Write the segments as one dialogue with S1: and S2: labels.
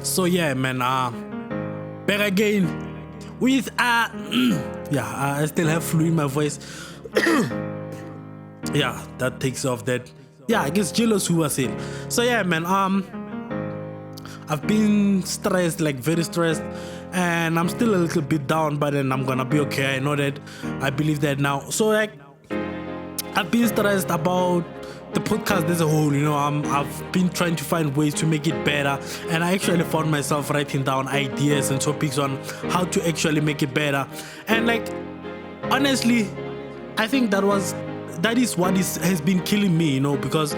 S1: So yeah, man, back again with I still have flu in my voice. Yeah, that takes off that. Yeah, I guess jealous who was it. So yeah, man, I've been stressed, like very stressed, and I'm still a little bit down, but then I'm gonna be okay. I know that. I believe that now. So like, I've been stressed about the podcast as a whole. I've been trying to find ways to make it better, and I actually found myself writing down ideas and topics on how to actually make it better. And like, honestly, I think that is what has been killing me, because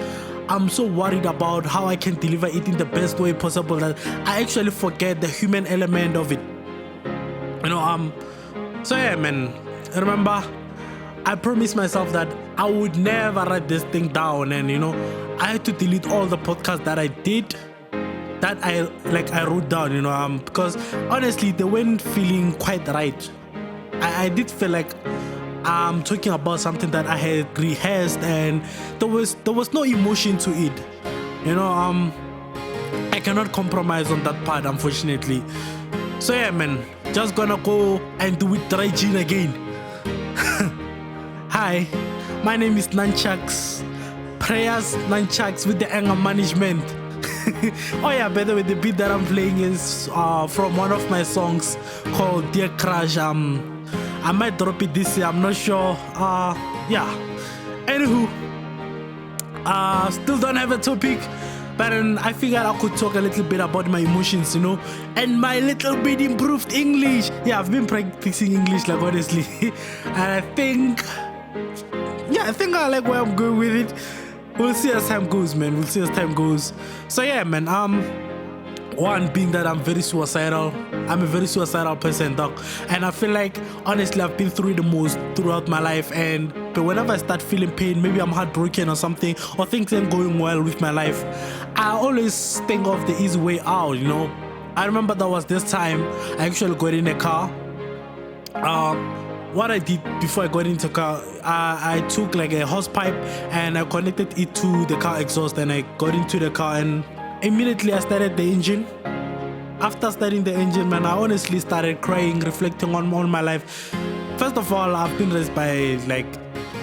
S1: I'm so worried about how I can deliver it in the best way possible that I actually forget the human element of it. So yeah, man. Remember, I promised myself that I would never write this thing down, and I had to delete all the podcasts that I did, that I wrote down, because honestly they weren't feeling quite right. I did feel like I'm talking about something that I had rehearsed, and there was no emotion to it. I cannot compromise on that part, unfortunately. So yeah, man, just gonna go and do it dry gin again. Hi, my name is Nunchucks. Prayers Nunchucks with the anger management. Oh yeah, by the way, the beat that I'm playing is from one of my songs called Dear Crush. I might drop it this year, I'm not sure. Yeah. Anywho, still don't have a topic, but I figured I could talk a little bit about my emotions, and my little bit improved English. Yeah, I've been practicing English, like, honestly. And I think I like where I'm going with it. We'll see as time goes, man. We'll see as time goes. So yeah, man. One being that I'm very suicidal. I'm a very suicidal person, dog. And I feel like, honestly, I've been through the most throughout my life. But whenever I start feeling pain, maybe I'm heartbroken or something, or things ain't going well with my life, I always think of the easy way out, I remember there was this time I actually got in a car. What I did before I got into the car, I took like a hose pipe and I connected it to the car exhaust, and I got into the car, and immediately I started the engine. After starting the engine, man, I honestly started crying, reflecting on my life. First of all, I've been raised by like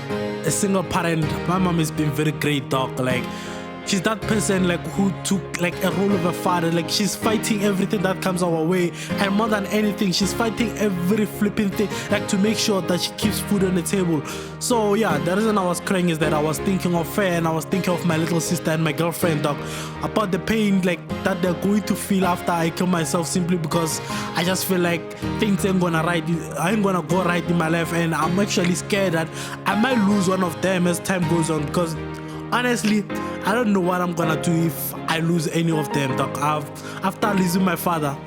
S1: a single parent. My mom has been very great, dog. Like, she's that person like who took like a role of a father. Like, she's fighting everything that comes our way, and more than anything, she's fighting every flipping thing, like, to make sure that she keeps food on the table. So yeah, the reason I was crying is that I was thinking of her, and I was thinking of my little sister and my girlfriend, dog, about the pain like that they're going to feel after I kill myself, simply because I just feel like things ain't gonna go right in my life, and I'm actually scared that I might lose one of them as time goes on, because honestly, I don't know what I'm gonna do if I lose any of them, dog. After losing my father,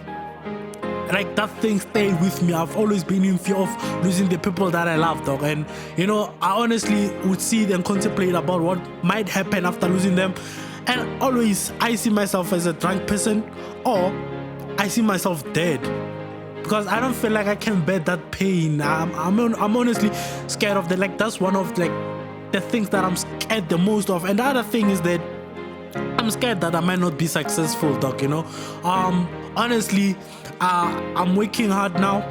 S1: like, that thing stayed with me. I've always been in fear of losing the people that I love, dog. And I honestly would sit and contemplate about what might happen after losing them. And always I see myself as a drunk person, or I see myself dead, because I don't feel like I can bear that pain. I'm honestly scared of that. Like, that's one of like the things that I'm scared the most of. And the other thing is that I'm scared that I might not be successful, dog. Honestly, I'm working hard now.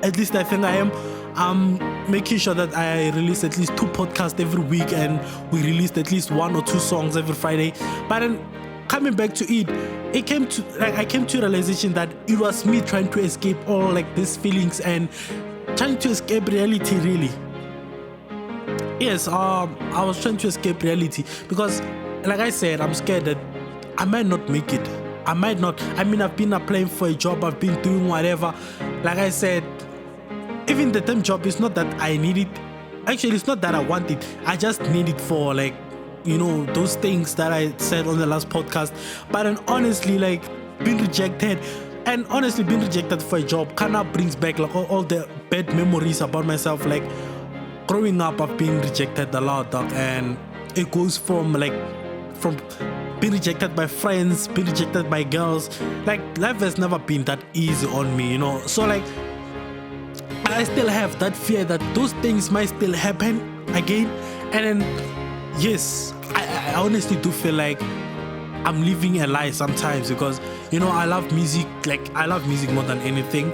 S1: At least I think I am. I'm making sure that I release at least 2 podcasts every week, and we released at least 1 or 2 songs every Friday. But then, coming back to it, I came to a realization that it was me trying to escape all like these feelings and trying to escape reality, really. Yes, I was trying to escape reality because, like I said, I'm scared that I might not make it. I might not. I've been applying for a job, I've been doing whatever. Like I said, even the temp job, it's not that I need it. Actually, it's not that I want it. I just need it for like, those things that I said on the last podcast. But then honestly, like, being rejected for a job kind of brings back like all the bad memories about myself. Like, growing up, I've been rejected a lot, dog, and it goes from being rejected by friends, being rejected by girls. Like, life has never been that easy on me, So like, I still have that fear that those things might still happen again. And then, yes, I honestly do feel like I'm living a lie sometimes, because I love music. Like, I love music more than anything,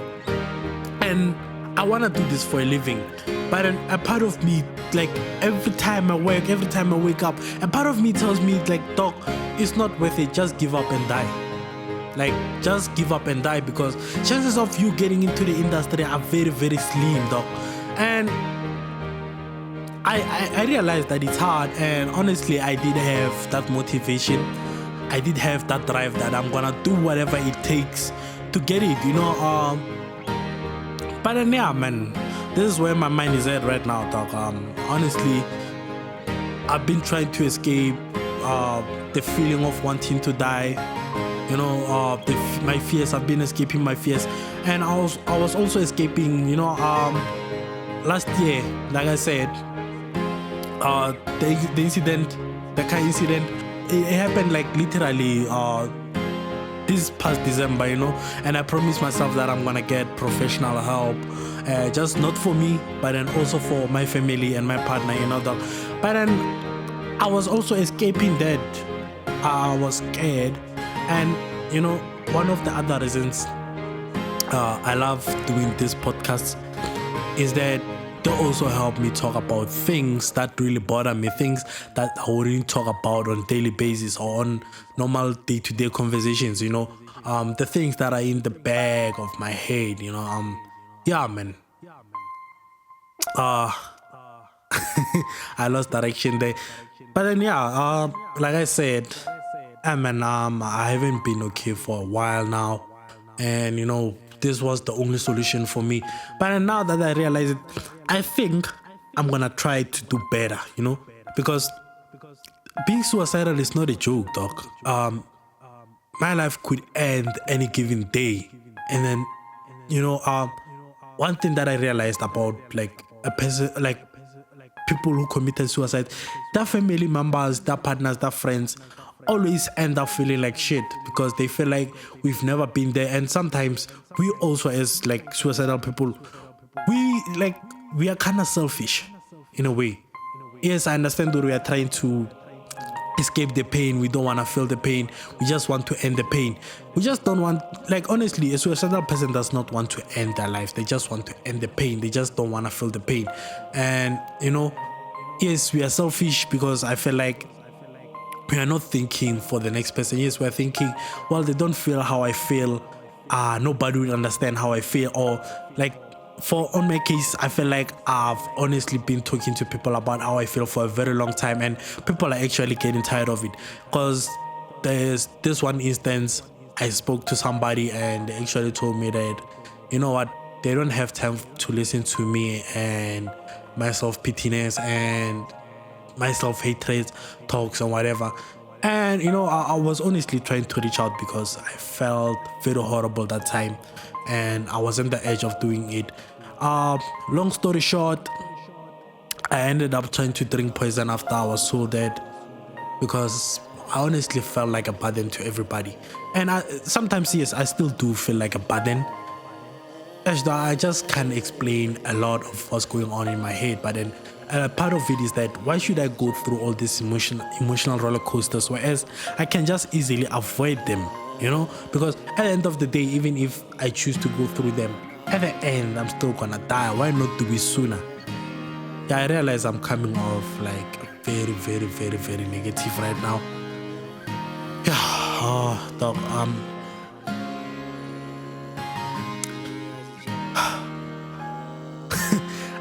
S1: and I want to do this for a living. But a part of me, like, every time I wake up, a part of me tells me, like, dog, it's not worth it. Just give up and die. Like, just give up and die, because chances of you getting into the industry are very, very slim, dog. And I realized that it's hard, and honestly, I did have that motivation. I did have that drive that I'm gonna do whatever it takes to get it, But then, yeah, man, this is where my mind is at right now, dog. Honestly, I've been trying to escape the feeling of wanting to die. My fears. I've been escaping my fears, and I was also escaping. Last year, like I said, the car incident, it happened like literally this past December, and I promised myself that I'm gonna get professional help, just not for me, but then also for my family and my partner, But then I was also escaping that. I was scared, and one of the other reasons I love doing this podcast is that they also help me talk about things that really bother me, things that I wouldn't talk about on a daily basis or on normal day-to-day conversations, the things that are in the back of my head, yeah, man. I lost direction there. But then, yeah, like I said, I haven't been okay for a while now. And, this was the only solution for me. But now that I realize it, I think I'm gonna try to do better, because being suicidal is not a joke, dog. My life could end any given day. And then, one thing that I realized about like a person, like people who committed suicide, their family members, their partners, their friends always end up feeling like shit because they feel like we've never been there. And sometimes we also, as like suicidal people, we are kind of selfish in a way. Yes, I understand that we are trying to escape the pain. We don't want to feel the pain. We just want to end the pain. We just don't want, like, honestly, a suicidal person does not want to end their life. They just want to end the pain. They just don't want to feel the pain. And yes, we are selfish because I feel like we are not thinking for the next person. Yes, we're thinking, well, they don't feel how I feel. Nobody will understand how I feel. Or like, on my case, I feel like I've honestly been talking to people about how I feel for a very long time, and people are actually getting tired of it. Because there's this one instance, I spoke to somebody and they actually told me that, you know what, they don't have time to listen to me and my self-pityness and my self-hatred talks and whatever. And I was honestly trying to reach out because I felt very horrible that time and I was on the edge of doing it. Long story short, I ended up trying to drink poison after I was so dead because I honestly felt like a burden to everybody. And sometimes, yes, I still do feel like a burden. I just can't explain a lot of what's going on in my head, but then part of it is that why should I go through all these emotional roller coasters, whereas I can just easily avoid them, because at the end of the day, even if I choose to go through them, at the end I'm still gonna die. Why not do it sooner? Yeah, I realize I'm coming off like very, very, very, very negative right now. Yeah, dog,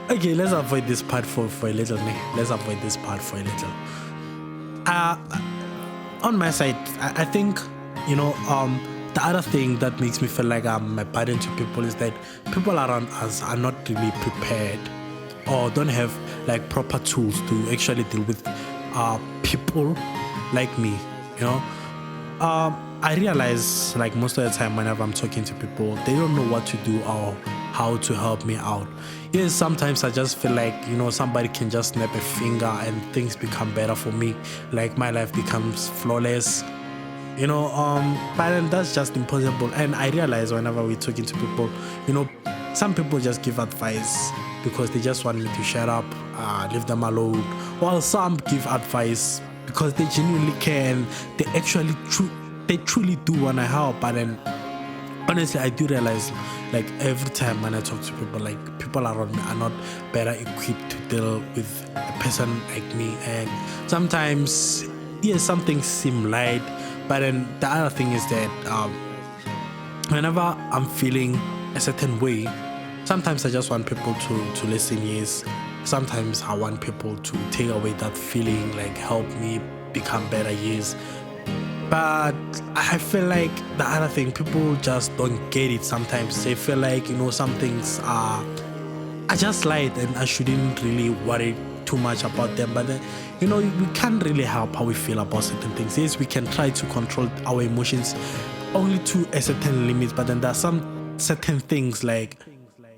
S1: okay, let's avoid this part for a little. Let's avoid this part for a little. On my side, I think, the other thing that makes me feel like I'm a burden to people is that people around us are not really prepared or don't have like proper tools to actually deal with people like me, I realize like most of the time whenever I'm talking to people, they don't know what to do or how to help me out. Yes, sometimes I just feel like, somebody can just snap a finger and things become better for me. Like my life becomes flawless, but then that's just impossible. And I realize whenever we're talking to people, some people just give advice because they just want me to shut up, leave them alone. While some give advice because they genuinely care and they they truly do want to help. But then honestly, I do realize, like, every time when I talk to people, like, people around me are not better equipped to deal with a person like me. And sometimes, yes, some things seem light, but then the other thing is that whenever I'm feeling a certain way, sometimes I just want people to listen, yes. Sometimes I want people to take away that feeling, like help me become better, yes. But I feel like the other thing, people just don't get it sometimes. They feel like, some things are just light and I shouldn't really worry too much about them. But then, we can't really help how we feel about certain things. Yes, we can try to control our emotions only to a certain limit, but then there are some certain things like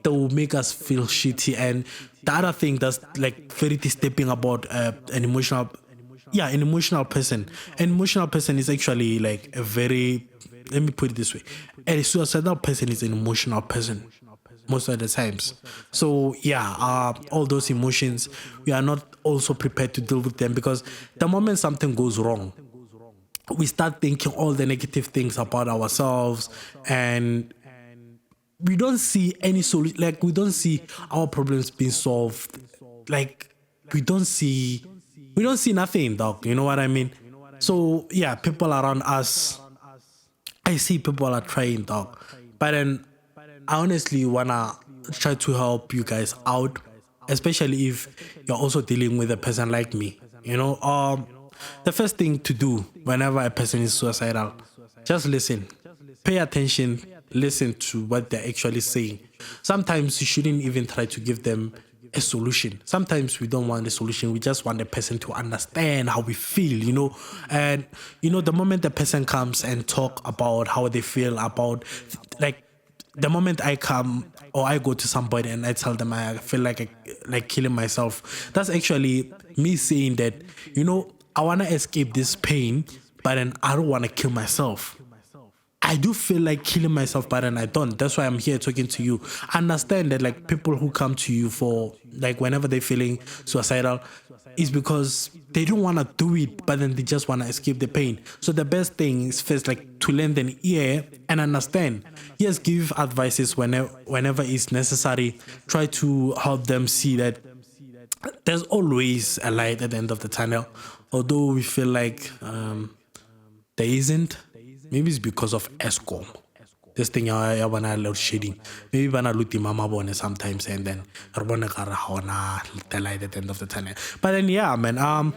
S1: that will make us feel shitty. And the other thing that's like very disturbing about an emotional person. An emotional person is actually like a very, let me put it this way, a suicidal person is an emotional person most of the times. So all those emotions, we are not also prepared to deal with them, because the moment something goes wrong, we start thinking all the negative things about ourselves, and we don't see any solution. Like, we don't see our problems being solved. Like, we don't see nothing, dog. You know what I mean? So people around us, I see people are trying, dog. But then I honestly wanna try to help you guys out, especially if you're also dealing with a person like me. The first thing to do whenever a person is suicidal, just listen, pay attention, listen to what they're actually saying. Sometimes you shouldn't even try to give them a solution. Sometimes we don't want a solution. We just want the person to understand how we feel, And, the moment the person comes and talk about how they feel about, like, the moment I come or I go to somebody and I tell them I feel like killing myself, that's actually me saying that, I want to escape this pain, but then I don't want to kill myself. I do feel like killing myself, but then I don't. That's why I'm here talking to you. Understand that, like, people who come to you for, like, whenever they're feeling suicidal, is because they don't want to do it, but then they just want to escape the pain. So the best thing is first, like, to lend an ear and understand. Yes, give advices whenever it's necessary. Try to help them see that there's always a light at the end of the tunnel. Although we feel like there isn't. Maybe it's because of ESCOM. This thing I wanna load shedding. Maybe wanna loot the mama bone sometimes, and then I wanna the light at the end of the tunnel. But then man,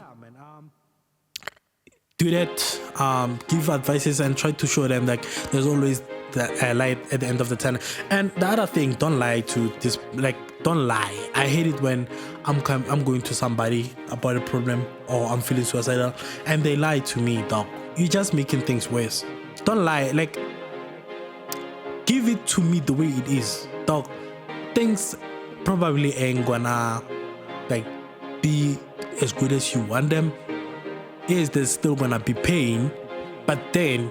S1: do that. Give advices and try to show them, like, there's always the light at the end of the tunnel. And the other thing, don't lie to this. Like, don't lie. I hate it when I'm going to somebody about a problem, or I'm feeling suicidal and they lie to me, dog. You're just making things worse. Don't lie. Like, give it to me the way it is, dog. Things probably ain't gonna, like, be as good as you want them. Yes, there's still gonna be pain, but then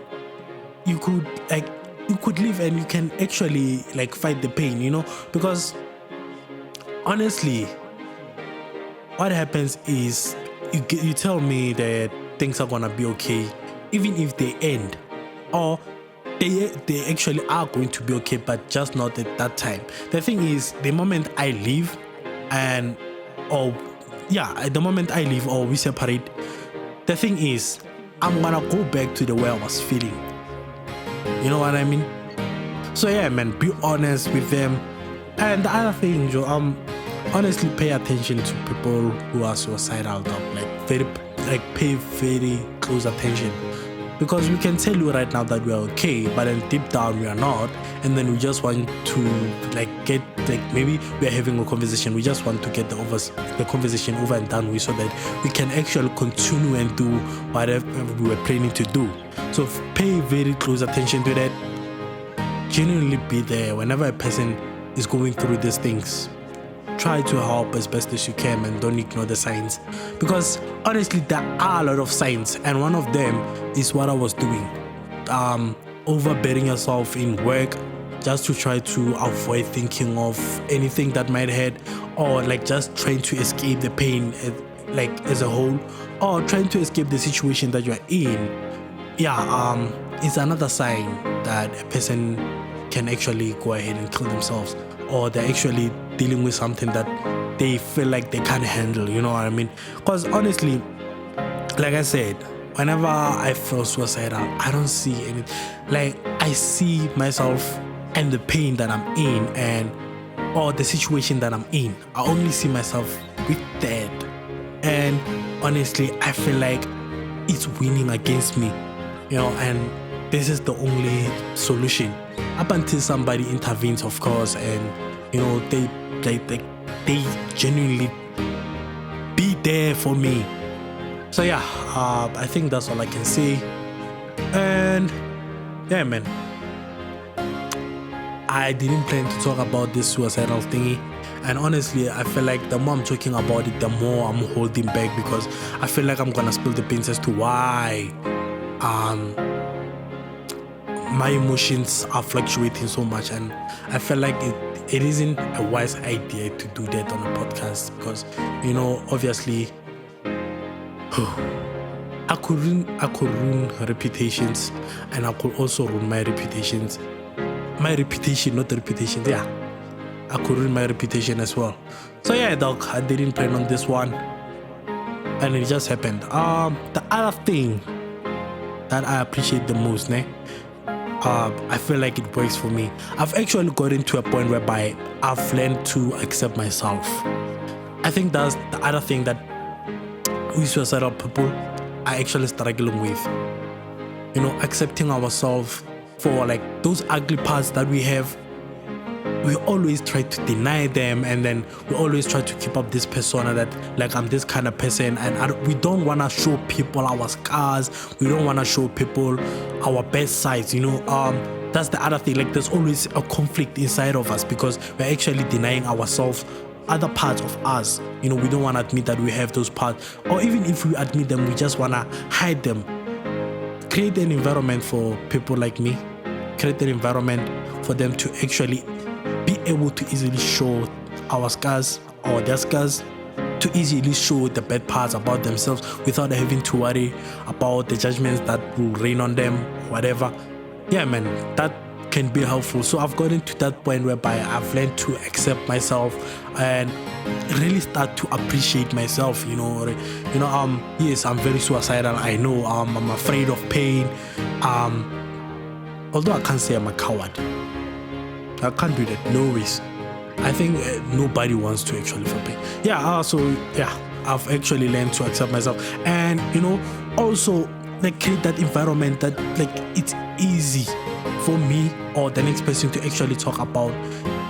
S1: you could live and you can actually, like, fight the pain, because honestly, what happens is you tell me that things are gonna be okay, even if they end, or they actually are going to be okay, but just not at that time. The thing is, the moment I leave the moment I leave or we separate, the thing is, I'm gonna go back to the way I was feeling. You know what I mean? So man, be honest with them. And the other thing, Joe, honestly, pay attention to people who are suicidal, pay very close attention. Because we can tell you right now that we are okay, but then deep down we are not, and then we just want to, like, get, like, maybe we are having a conversation, we just want to get the conversation over and done with, so that we can actually continue and do whatever we were planning to do. So pay very close attention to that. Genuinely be there whenever a person is going through these things. Try to help as best as you can, and don't ignore the signs, because honestly there are a lot of signs, and one of them is what I was doing, overbearing yourself in work just to try to avoid thinking of anything that might hurt, or like just trying to escape the pain, like, as a whole, or trying to escape the situation that you're in. it's another sign that a person can actually go ahead and kill themselves, or they're actually dealing with something that they feel like they can't handle, you know what I mean? Because honestly, like I said, whenever I feel suicidal, I don't see any, like, I see myself and the pain that I'm in, and or the situation that I'm in. I only see myself with that, and honestly, I feel like it's winning against me, you know, and this is the only solution up until somebody intervenes, of course, and you know, they genuinely be there for me. So yeah, I think that's all I can say. And yeah, man, I didn't plan to talk about this suicidal thingy, and honestly, I feel like the more I'm talking about it, the more I'm holding back, because I feel like I'm gonna spill the beans as to why my emotions are fluctuating so much, and I feel like it isn't a wise idea to do that on a podcast, because, you know, obviously I could ruin reputations, and I could also ruin my reputations. My reputation, not the reputations, yeah. I could ruin my reputation as well. So yeah, dog, I didn't plan on this one, and it just happened. The other thing that I appreciate the most, I feel like it works for me. I've actually gotten to a point whereby I've learned to accept myself. I think that's the other thing that we suicidal people are actually struggling with. You know, accepting ourselves for like those ugly parts that we have. We always try to deny them, and then we always try to keep up this persona that, like, I'm this kind of person, and we don't want to show people our scars. We don't want to show people our best sides, you know. That's the other thing. Like, there's always a conflict inside of us, because we're actually denying ourselves other parts of us. You know, we don't want to admit that we have those parts, or even if we admit them, we just want to hide them. Create an environment for people like me. Create an environment for them to actually be able to easily show our scars or their scars, to easily show the bad parts about themselves without having to worry about the judgments that will rain on them, whatever. Yeah, man, that can be helpful. So I've gotten to that point whereby I've learned to accept myself and really start to appreciate myself, you know. Yes, I'm very suicidal, I know. I'm afraid of pain. Although I can't say I'm a coward. I can't do that, no ways. I think nobody wants to actually feel pain. Yeah, I've actually learned to accept myself, and, you know, also like create that environment that, like, it's easy for me or the next person to actually talk about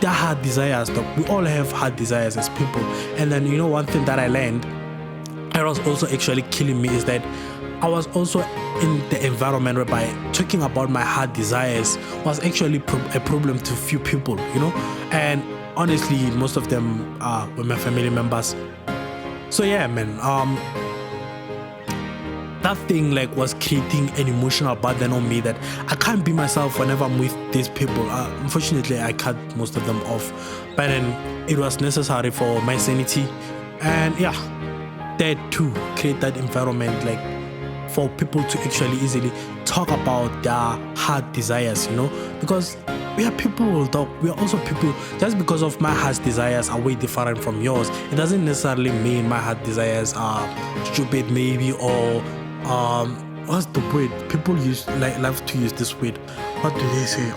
S1: their hard desires. We all have hard desires as people. And then, you know, one thing that I learned, it was also actually killing me, is that I was also in the environment whereby talking about my hard desires was actually a problem to few people, you know. And honestly, most of them were my family members. So yeah, man, that thing like was creating an emotional burden on me that I can't be myself whenever I'm with these people. Unfortunately, I cut most of them off, but then it was necessary for my sanity. And yeah, that too, create that environment like for people to actually easily talk about their hard desires, you know, because we are people, dog. We are also people. Just because of my heart desires are way different from yours, it doesn't necessarily mean my heart desires are stupid, maybe, or what's the word? People love to use this word. What do they say?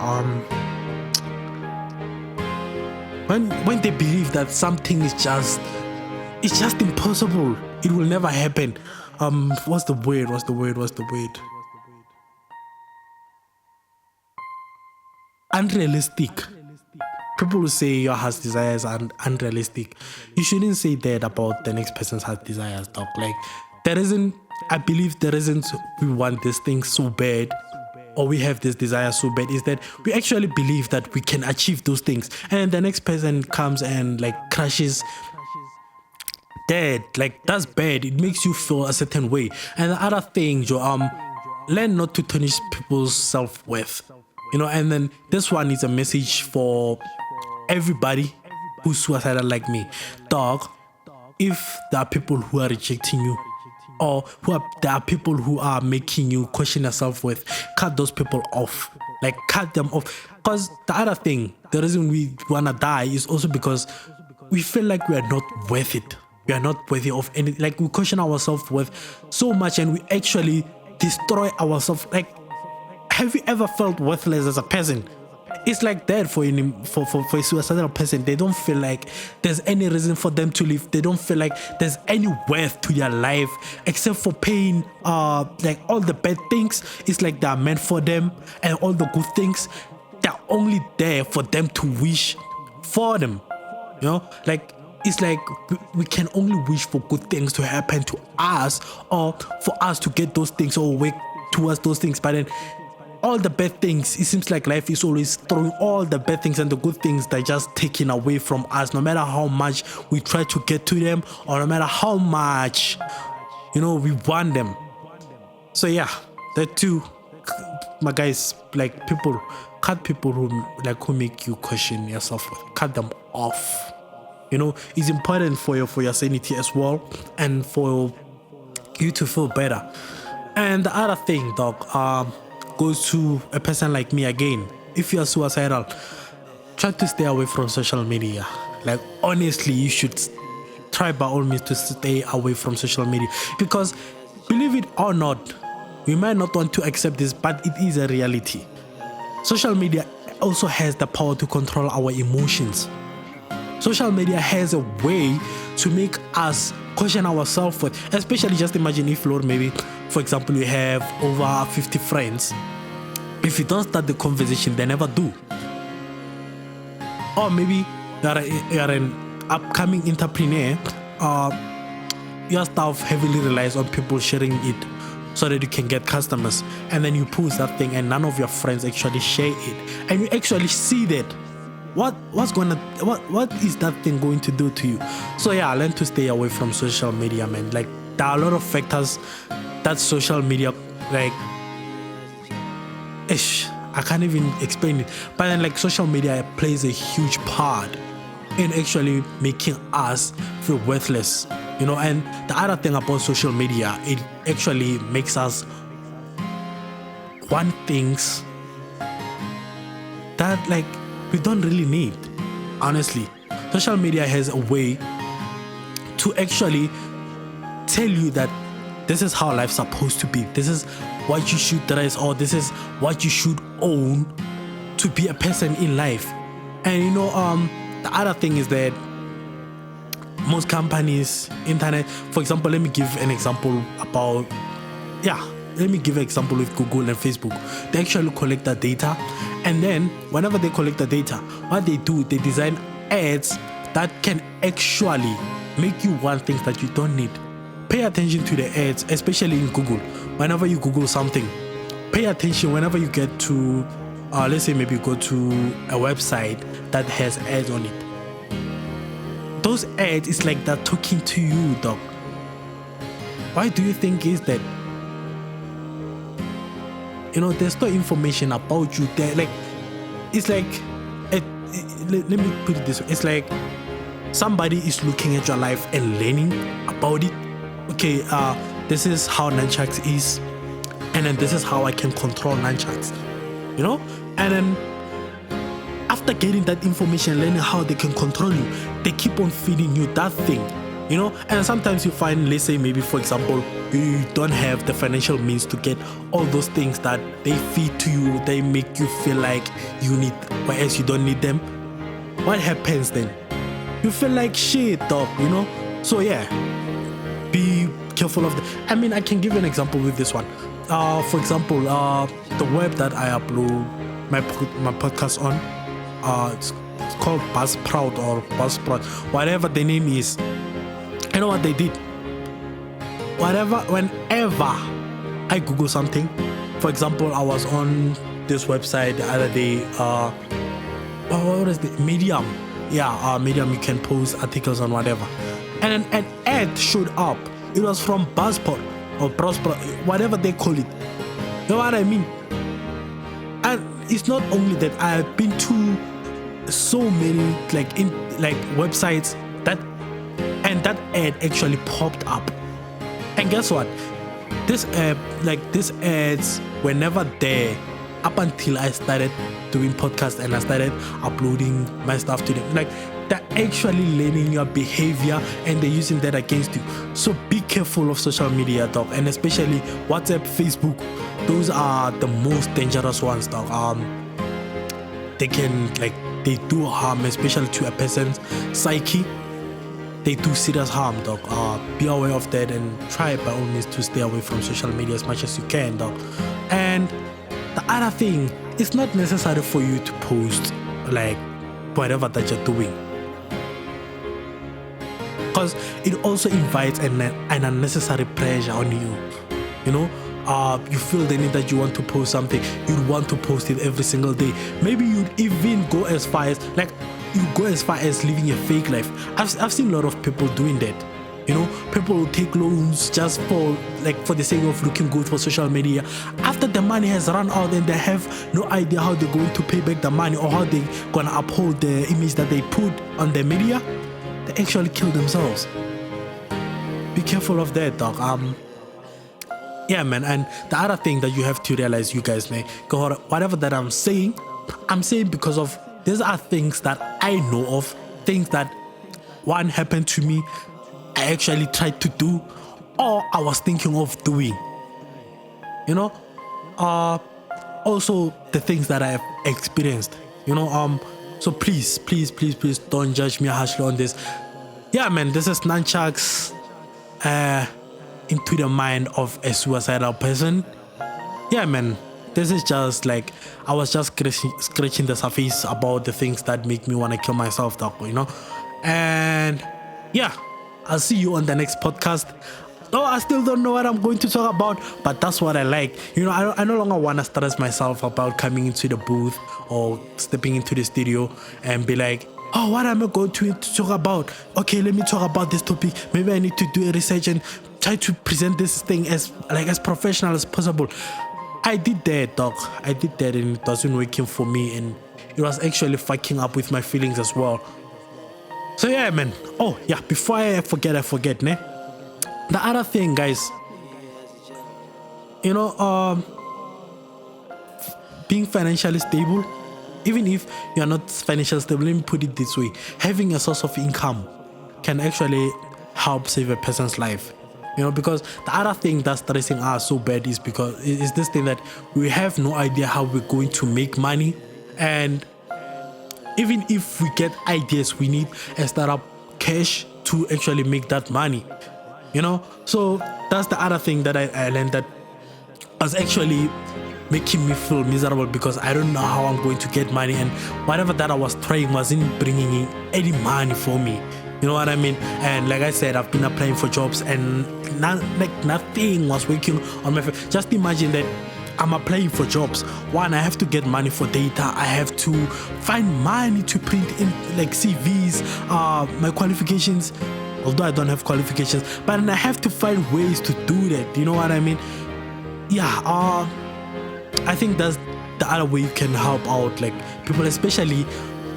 S1: When they believe that something is just impossible, it will never happen. What's the word? Unrealistic. People will say your heart's desires are unrealistic. You shouldn't say that about the next person's heart desires, dog. Like, I believe the reason we want this thing so bad, or we have this desire so bad, is that we actually believe that we can achieve those things, and the next person comes and like crashes dead. Like, that's bad. It makes you feel a certain way. And the other thing, learn not to tarnish people's self-worth, you know. And then this one is a message for everybody who's suicidal like me, dog. If there are people who are rejecting you, or there are people who are making you question your self-worth, cut those people off. Like, cut them off. Because the other thing, the reason we wanna die is also because we feel like we are not worth it. We are not worthy of anything. Like, we question our self-worth so much, and we actually destroy ourselves. Like, have you ever felt worthless as a person? It's like that for a suicidal person. They don't feel like there's any reason for them to live. They don't feel like there's any worth to their life except for pain. Like, all the bad things, it's like they're meant for them, and all the good things, they're only there for them to wish for them. You know, like, it's like we can only wish for good things to happen to us, or for us to get those things, or work towards those things. But then all the bad things, it seems like life is always throwing all the bad things, and the good things they're just taken away from us, no matter how much we try to get to them, or no matter how much, you know, we want them. So yeah, that too, my guys, like, people, cut people who make you question yourself. Cut them off. You know, it's important for your sanity as well, and for you to feel better. And the other thing, dog, goes to a person like me again. If you are suicidal, try to stay away from social media. Like, honestly, you should try by all means to stay away from social media, because believe it or not, we might not want to accept this, but it is a reality. Social media also has the power to control our emotions. Social media has a way to make us question our self-worth. Especially, just imagine if, Lord, maybe, for example, you have over 50 friends. If you don't start the conversation, they never do. Or maybe you are an upcoming entrepreneur. Your stuff heavily relies on people sharing it so that you can get customers. And then you post that thing, and none of your friends actually share it. And you actually see that. What is that thing going to do to you? So yeah, learn to stay away from social media, man. Like, there are a lot of factors that social media, like, I can't even explain it. But then, like, social media plays a huge part in actually making us feel worthless, you know. And the other thing about social media, it actually makes us want things that, like, we don't really need. Honestly, social media has a way to actually tell you that this is how life's supposed to be. This is what you should dress, or this is what you should own to be a person in life. And you know, the other thing is that most companies, internet, for example, let me give an example with Google and Facebook. They actually collect the data, and then whenever they collect the data, what they do, they design ads that can actually make you want things that you don't need. Pay attention to the ads, especially in Google. Whenever you Google something, pay attention whenever you get to, let's say maybe you go to a website that has ads on it. Those ads, it's like they're talking to you, dog. Why do you think is that? You know, there's no information about you there. Like, it's like, let me put it this way. It's like somebody is looking at your life and learning about it. Okay, this is how nunchucks is, and then this is how I can control nunchucks, you know. And then after getting that information, learning how they can control you, they keep on feeding you that thing, you know. And sometimes you find, let's say maybe, for example, you don't have the financial means to get all those things that they feed to you. They make you feel like you need, whereas you don't need them. What happens then? You feel like shit, dog, you know. So yeah, be careful of that. I mean, I can give you an example with this one. For example, the web that I upload my podcast on, it's called Buzzsprout or Buzzsprout, whatever the name is. You know what they did? Whenever I Google something, for example, I was on this website the other day, what is it? Medium. Yeah, Medium, you can post articles on whatever. And an ad showed up. It was from Buzzsprout or Buzzsprout, whatever they call it. You know what I mean? And it's not only that, I have been to so many websites that ad actually popped up. And guess what? These ads were never there up until I started doing podcasts and I started uploading my stuff to them. Like, they're actually learning your behavior and they're using that against you. So be careful of social media, dog, and especially WhatsApp, Facebook. Those are the most dangerous ones, dog. They do harm, especially to a person's psyche. They do serious harm, dog. Be aware of that and try by all means to stay away from social media as much as you can, dog. And the other thing, it's not necessary for you to post like whatever that you're doing, because it also invites an unnecessary pressure on you. You know, you feel the need that you want to post something, you'd want to post it every single day. Maybe you'd even go as far as living a fake life. I've seen a lot of people doing that. You know, people will take loans just for the sake of looking good for social media. After the money has run out and they have no idea how they're going to pay back the money or how they're gonna uphold the image that they put on the media, they actually kill themselves. Be careful of that, dog. Yeah, man. And the other thing that you have to realize, you guys, man, whatever that I'm saying because of these are things that I know of, things that one happened to me, I actually tried to do, or I was thinking of doing. You know, also the things that I have experienced. You know, so please don't judge me harshly on this. Yeah, man, this is nunchucks into the mind of a suicidal person. Yeah, man, this is just like I was just scratching the surface about the things that make me want to kill myself, dog, you know. And yeah, I'll see you on the next podcast. Oh, I still don't know what I'm going to talk about, but that's what I like. You know, I no longer want to stress myself about coming into the booth or stepping into the studio and be like, oh, what am I going to talk about? Okay, let me talk about this topic. Maybe I need to do a research and try to present this thing as professional as possible. I did that, dog. I did that and it wasn't working for me, and it was actually fucking up with my feelings as well. So yeah, man. Oh yeah, before I forget, ne? The other thing, guys, you know, being financially stable, even if you're not financially stable, let me put it this way, having a source of income can actually help save a person's life. You know, because the other thing that's stressing us so bad is this thing that we have no idea how we're going to make money, and even if we get ideas, we need a startup cash to actually make that money. You know, so that's the other thing that I learned that was actually making me feel miserable, because I don't know how I'm going to get money, and whatever that I was trying wasn't bringing in any money for me. You know what I mean? And like I said, I've been applying for jobs and nothing was working on my face. Just imagine that I'm applying for jobs. One, I have to get money for data. I have to find money to print in like CVs, my qualifications. Although I don't have qualifications, but I have to find ways to do that. You know what I mean? Yeah. I think that's the other way you can help out, like people, especially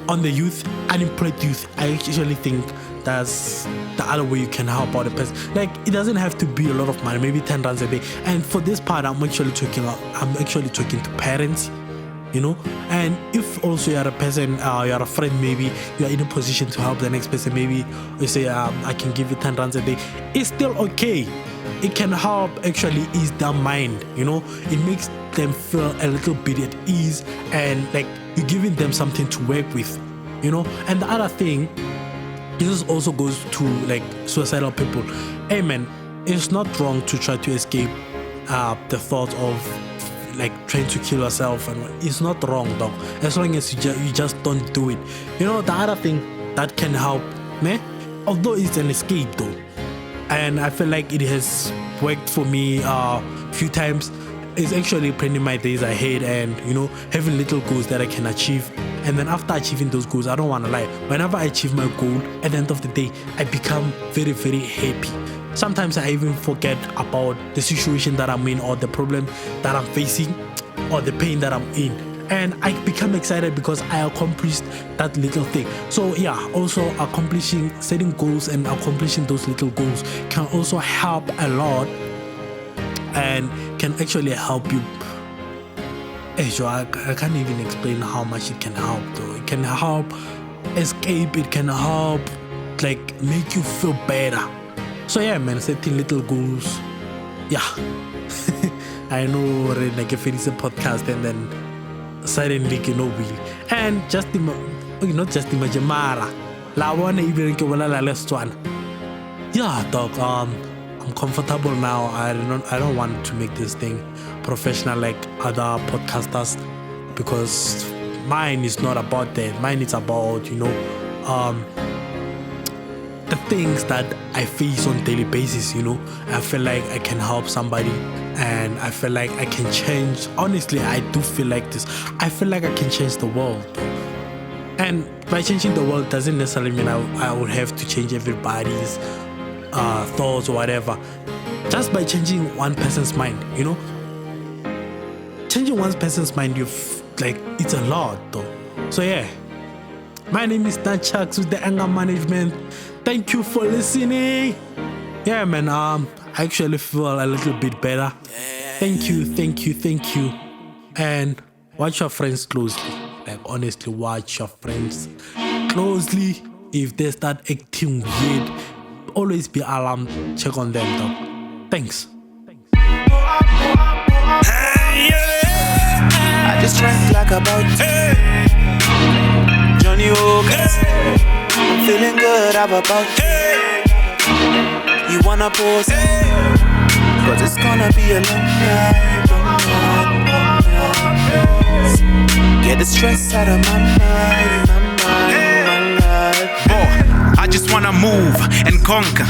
S1: on the youth, unemployed youth. I actually think that's the other way you can help out a person. Like, it doesn't have to be a lot of money, maybe 10 rands a day. And for this part, I'm actually talking to parents, you know. And if also you're a person, you're a friend, maybe you're in a position to help the next person, maybe you say, I can give you 10 rands a day, it's still okay. It can help actually ease their mind, you know. It makes them feel a little bit at ease, and like you're giving them something to work with, you know. And the other thing, this also goes to like suicidal people. Hey man, it's not wrong to try to escape the thought of like trying to kill yourself, and it's not wrong, dog, as long as you just don't do it. You know, the other thing that can help, man, although it's an escape though, and I feel like it has worked for me a few times, is actually planning my days ahead and, you know, having little goals that I can achieve. And then after achieving those goals, I don't want to lie, whenever I achieve my goal, at the end of the day, I become very, very happy. Sometimes I even forget about the situation that I'm in, or the problem that I'm facing, or the pain that I'm in. and I become excited because I accomplished that little thing. So yeah, also setting goals and accomplishing those little goals can also help a lot and can actually help you. I can't even explain how much it can help though. It can help escape, it can help like make you feel better. So yeah man, setting little goals. Yeah. I know already like if it is a podcast and then suddenly will. And not just imagine Mara. La one even la last one. Yeah, dog, I'm comfortable now. I don't want to make this thing professional like other podcasters because mine is not about that. Mine is about, the things that I face on daily basis, I feel like I can help somebody and I feel like I can change. Honestly, I do feel like this. I feel like I can change the world. And by changing the world doesn't necessarily mean I would have to change everybody's thoughts or whatever. Just by changing one person's mind, changing one person's mind, it's a lot though. So yeah, my name is Dan Chucks with the Anger Management. Thank you for listening. Yeah man, I actually feel a little bit better. Thank you. And watch your friends closely. Like honestly, watch your friends closely. If they start acting weird, always be alarmed. Check on them though. Thanks.
S2: I just drank like about Johnny Walkers. I'm feeling good, how about you? Wanna pause? Cause it's gonna be a long night. Get the stress out of my mind,
S3: I just wanna move and conquer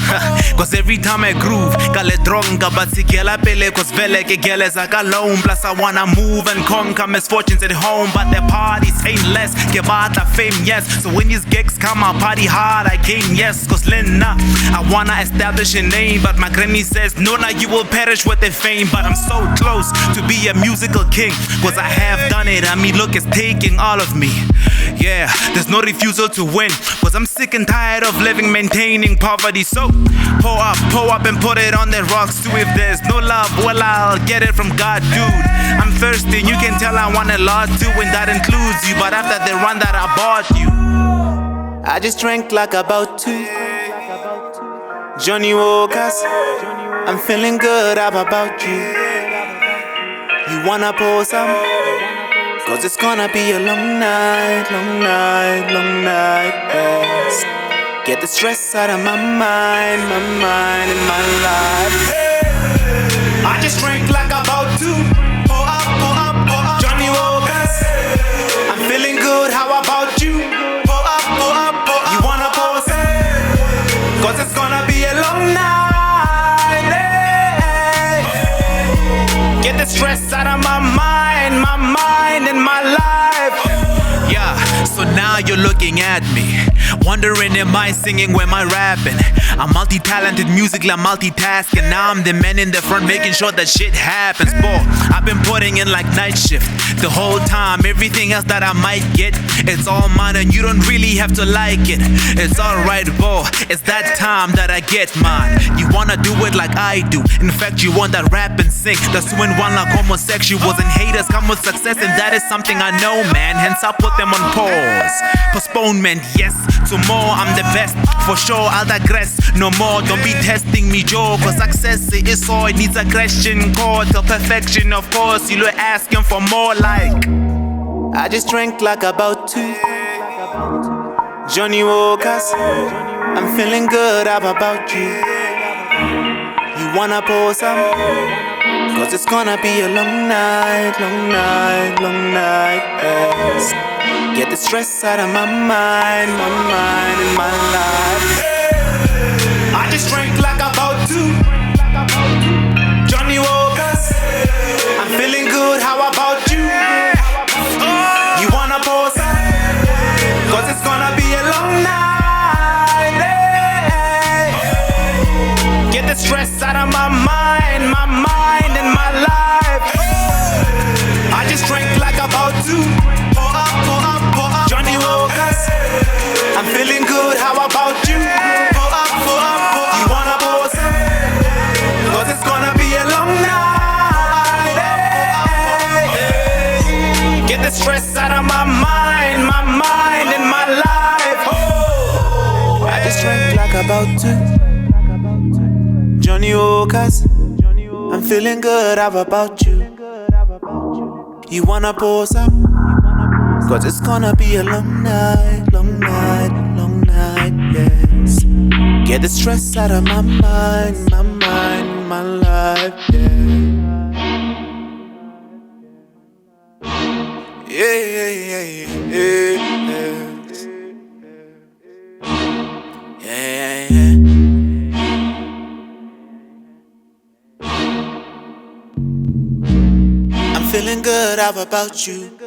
S3: cause every time I groove Kale dronga but sikela pele cause vele ke geleza alone. Plus I wanna move and conquer misfortunes at home, but the parties ain't less. Ke batla fame, yes. So when these gigs come I party hard, I gain, yes. Cause Lena, I wanna establish a name, but my granny says no, now you will perish with the fame. But I'm so close to be a musical king cause I have done it. I mean look, it's taking all of me. Yeah, there's no refusal to win cause I'm sick and tired of living maintaining poverty. So pour up and put it on the rocks too. If there's no love, well I'll get it from God, dude. I'm thirsty, you can tell I want a lot too, and that includes you. But after the run that I bought you,
S2: I just drank like about two Johnny Walkers. I'm feeling good, how about you? You wanna pour some? Cause it's gonna be a long night, yes. Get the stress out of my mind and my life.
S3: I just drank like about two. Pour up, Johnny Walkers.
S2: I'm feeling good, how about you?
S3: Pour up,
S2: You wanna pour some?
S3: cause it's gonna be a long night, Get the stress out of my mind and my life. Yeah, so now you're looking at me, wondering am I singing, am I rapping? I'm multi-talented, musically I'm multitasking. Now I'm the man in the front making sure that shit happens. Boy, I've been putting in like night shift the whole time. Everything else that I might get, it's all mine and you don't really have to like it. It's alright, boy, it's that time that I get mine. You wanna do it like I do. In fact, you want that rap and sing. That's two in one like homosexuals and haters come with success, and that is something I know, man. Hence I put them on pause. Postponement, yes. Tomorrow I'm the best, for sure I'll digress. No more, don't be testing me, Joe. Cause success is all, it needs aggression. Core to perfection, of course. You're asking for more like.
S2: I just drank like about two Johnny Walkers. I'm feeling good, how about you? You wanna pour some? Cause it's gonna be a long night, yes. Get the stress out of my mind and my life.
S3: I just drank like about two Johnny Walkers.
S2: I'm feeling good, how about you? You wanna pour some? Cause it's gonna be a long night, Get the stress out of my mind and my life.
S3: I just drank like about two out of my mind and my life. Oh,
S2: I just drank like about two Johnny Walkers. I'm feeling good, how about you? You wanna pause up? Cause it's gonna be a long night, long night, long night, yes. Get the stress out of my mind, my life, yeah. Yeah, yeah, yeah, yeah, yes. Yeah, yeah, yeah. I'm feeling good, how about you?